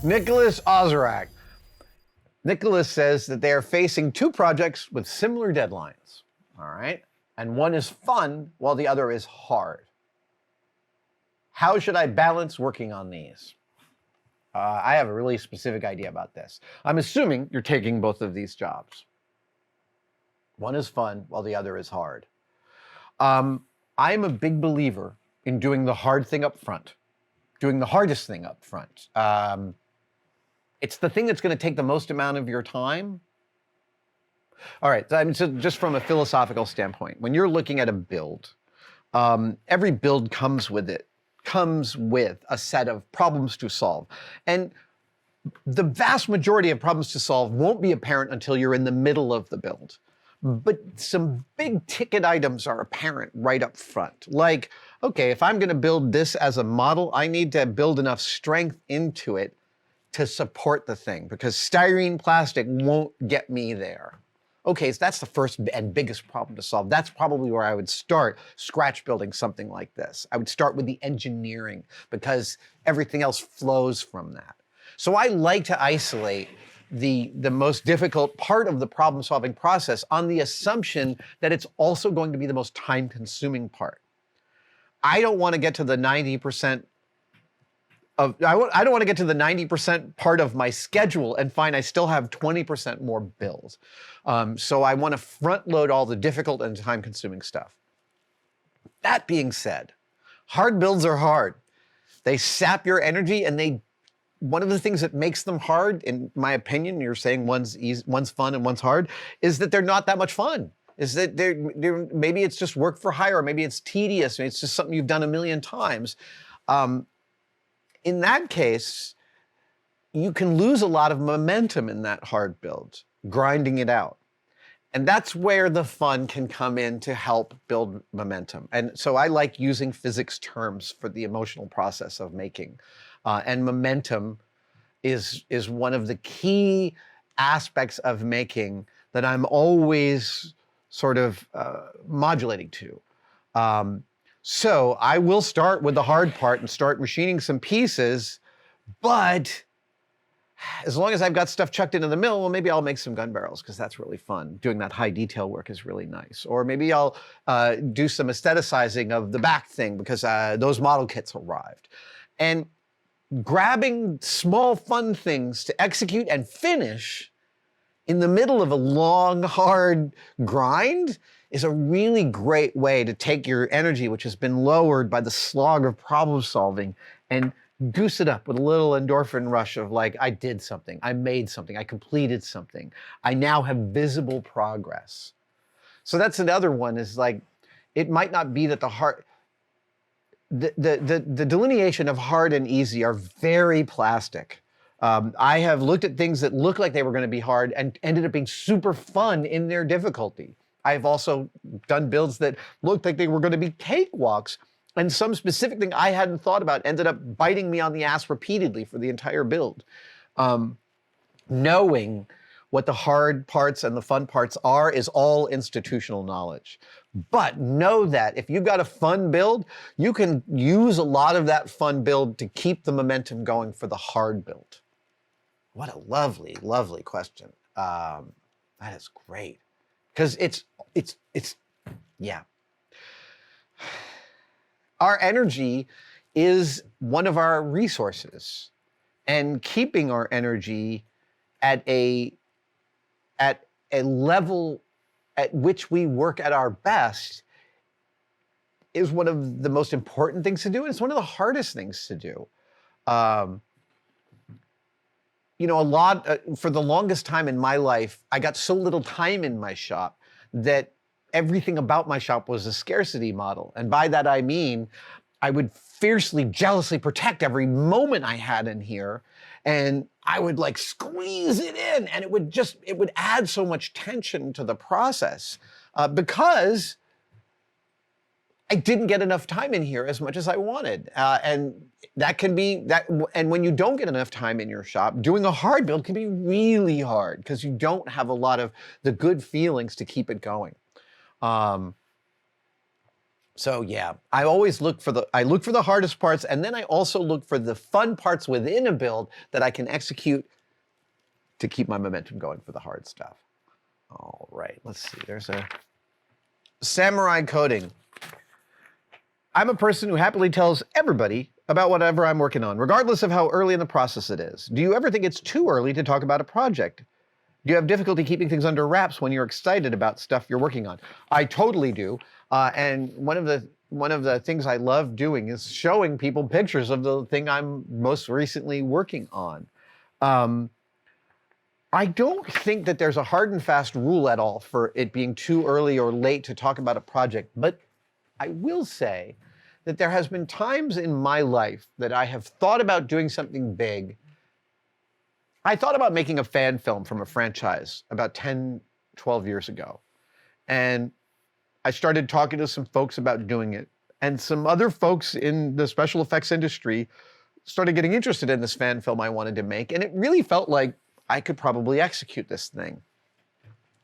Nicholas Ozorak. Nicholas says that they are facing two projects with similar deadlines, all right? And one is fun while the other is hard. How should I balance working on these? I have a really specific idea about this. I'm assuming you're taking both of these jobs. One is fun while the other is hard. I'm a big believer in doing the hard thing up front, doing the hardest thing up front. It's the thing that's going to take the most amount of your time. All right, so just from a philosophical standpoint, when you're looking at a build, every build comes with a set of problems to solve. And the vast majority of problems to solve won't be apparent until you're in the middle of the build. But some big ticket items are apparent right up front. Like, okay, if I'm gonna build this as a model, I need to build enough strength into it to support the thing, because styrene plastic won't get me there. Okay, so that's the first and biggest problem to solve. That's probably where I would start scratch building something like this. I would start with the engineering, because everything else flows from that. So I like to isolate the most difficult part of the problem-solving process on the assumption that it's also going to be the most time-consuming part. I don't want to get to the 90% I don't want to get to the 90% part of my schedule and find I still have 20% more bills. So I want to front load all the difficult and time-consuming stuff. That being said, hard builds are hard. They sap your energy, and one of the things that makes them hard, in my opinion, you're saying one's fun and one's hard, is that they're not that much fun. Is that maybe it's just work for hire, or maybe it's tedious, maybe it's just something you've done a million times. In that case, you can lose a lot of momentum in that hard build, grinding it out. And that's where the fun can come in to help build momentum. And so I like using physics terms for the emotional process of making. And momentum is one of the key aspects of making that I'm always sort of modulating to. So I will start with the hard part and start machining some pieces, but as long as I've got stuff chucked into the mill, well, maybe I'll make some gun barrels, because that's really fun. Doing that high detail work is really nice. Or maybe I'll do some aestheticizing of the back thing, because those model kits arrived. And grabbing small fun things to execute and finish in the middle of a long, hard grind is a really great way to take your energy, which has been lowered by the slog of problem solving, and goose it up with a little endorphin rush of like, I did something, I made something, I completed something. I now have visible progress. So that's another one, is like, it might not be that the delineation of hard and easy are very plastic. I have looked at things that look like they were going to be hard and ended up being super fun in their difficulty. I've also done builds that looked like they were going to be cakewalks, and some specific thing I hadn't thought about ended up biting me on the ass repeatedly for the entire build. Knowing what the hard parts and the fun parts are is all institutional knowledge. But know that if you've got a fun build, you can use a lot of that fun build to keep the momentum going for the hard build. What a lovely, lovely question. That is great. Because yeah. Our energy is one of our resources, and keeping our energy at a level at which we work at our best is one of the most important things to do, and it's one of the hardest things to do. For the longest time in my life, I got so little time in my shop that everything about my shop was a scarcity model. And by that I mean, I would fiercely, jealously protect every moment I had in here, and I would like squeeze it in, and it would add so much tension to the process because I didn't get enough time in here as much as I wanted. And that can be that. And when you don't get enough time in your shop, doing a hard build can be really hard, because you don't have a lot of the good feelings to keep it going. So yeah, I always look for the hardest parts, and then I also look for the fun parts within a build that I can execute to keep my momentum going for the hard stuff. All right, let's see. There's a samurai coding. I'm a person who happily tells everybody about whatever I'm working on, regardless of how early in the process it is. Do you ever think it's too early to talk about a project? Do you have difficulty keeping things under wraps when you're excited about stuff you're working on? I totally do. And one of the things I love doing is showing people pictures of the thing I'm most recently working on. I don't think that there's a hard and fast rule at all for it being too early or late to talk about a project, but I will say that there has been times in my life that I have thought about doing something big. I thought about making a fan film from a franchise about 10, 12 years ago. And I started talking to some folks about doing it. And some other folks in the special effects industry started getting interested in this fan film I wanted to make. And it really felt like I could probably execute this thing.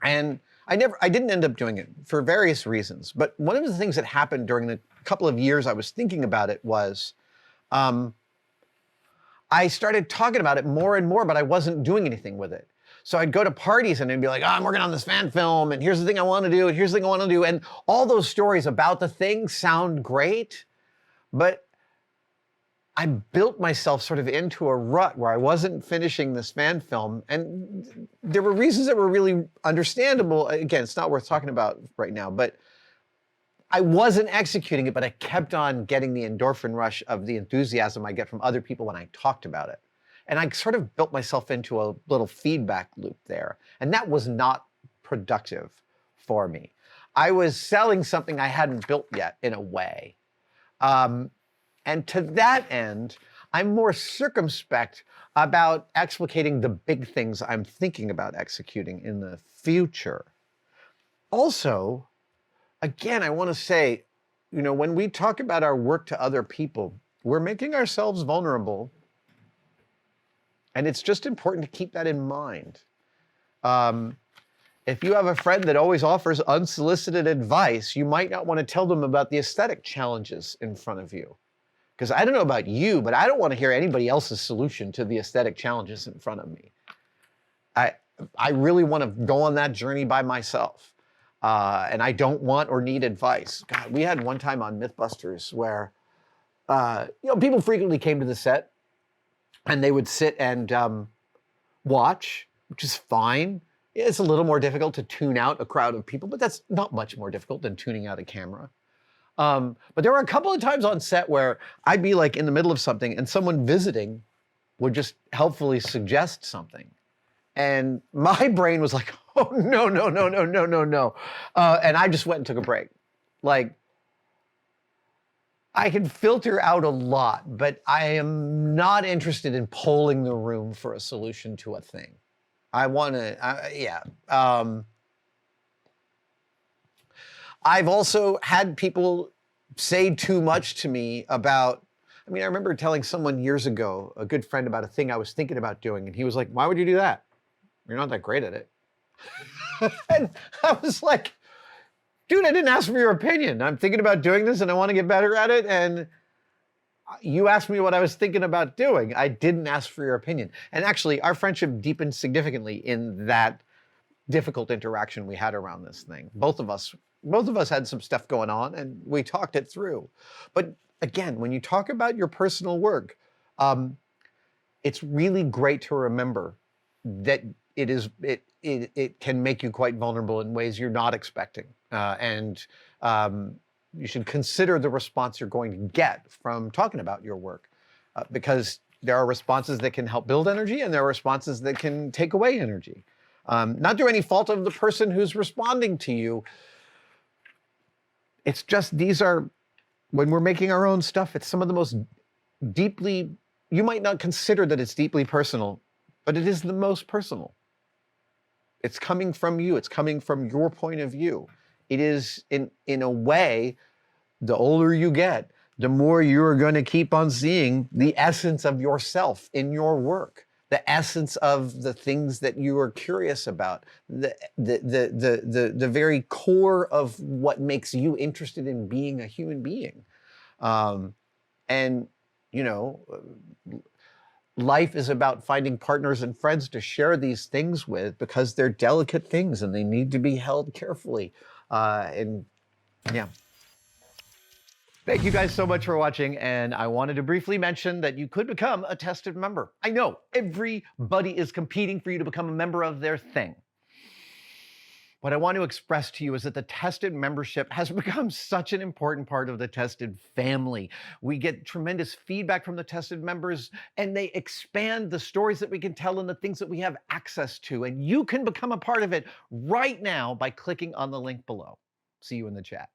And I didn't end up doing it for various reasons. But one of the things that happened during the couple of years I was thinking about it was, I started talking about it more and more, but I wasn't doing anything with it. So I'd go to parties and I'd be like, oh, I'm working on this fan film, and here's the thing I want to do, and here's the thing I want to do. And all those stories about the thing sound great, but I built myself sort of into a rut where I wasn't finishing this fan film. And there were reasons that were really understandable. Again, it's not worth talking about right now, but I wasn't executing it, but I kept on getting the endorphin rush of the enthusiasm I get from other people when I talked about it. And I sort of built myself into a little feedback loop there. And that was not productive for me. I was selling something I hadn't built yet in a way. And to that end, I'm more circumspect about explicating the big things I'm thinking about executing in the future. Also, again, I want to say, when we talk about our work to other people, we're making ourselves vulnerable. And it's just important to keep that in mind. If you have a friend that always offers unsolicited advice, you might not want to tell them about the aesthetic challenges in front of you. Because I don't know about you, but I don't want to hear anybody else's solution to the aesthetic challenges in front of me. I really want to go on that journey by myself. And I don't want or need advice. God, we had one time on Mythbusters where, people frequently came to the set and they would sit and watch, which is fine. It's a little more difficult to tune out a crowd of people, but that's not much more difficult than tuning out a camera. But there were a couple of times on set where I'd be like in the middle of something and someone visiting would just helpfully suggest something. And my brain was like, oh, no. And I just went and took a break. Like, I can filter out a lot, but I am not interested in polling the room for a solution to a thing. I want to, I've also had people say too much to me about, I remember telling someone years ago, a good friend, about a thing I was thinking about doing, and he was like, why would you do that? You're not that great at it. And I was like, dude, I didn't ask for your opinion. I'm thinking about doing this and I want to get better at it. And you asked me what I was thinking about doing. I didn't ask for your opinion. And actually, our friendship deepened significantly in that difficult interaction we had around this thing. Both of us had some stuff going on and we talked it through. But again, when you talk about your personal work, it's really great to remember that it can make you quite vulnerable in ways you're not expecting. And you should consider the response you're going to get from talking about your work, because there are responses that can help build energy and there are responses that can take away energy. Not through any fault of the person who's responding to you. It's just, when we're making our own stuff, it's some of the most deeply, you might not consider that it's deeply personal, but it is the most personal. It's coming from you. It's coming from your point of view. It is, in a way, the older you get, the more you're going to keep on seeing the essence of yourself in your work. the essence of the things that you are curious about, the very core of what makes you interested in being a human being. And, you know, life is about finding partners and friends to share these things with, because they're delicate things and they need to be held carefully. And yeah. Thank you guys so much for watching, and I wanted to briefly mention that you could become a tested member. I know, everybody is competing for you to become a member of their thing. What I want to express to you is that the Tested membership has become such an important part of the Tested family. We get tremendous feedback from the Tested members, and they expand the stories that we can tell and the things that we have access to. And you can become a part of it right now by clicking on the link below. See you in the chat.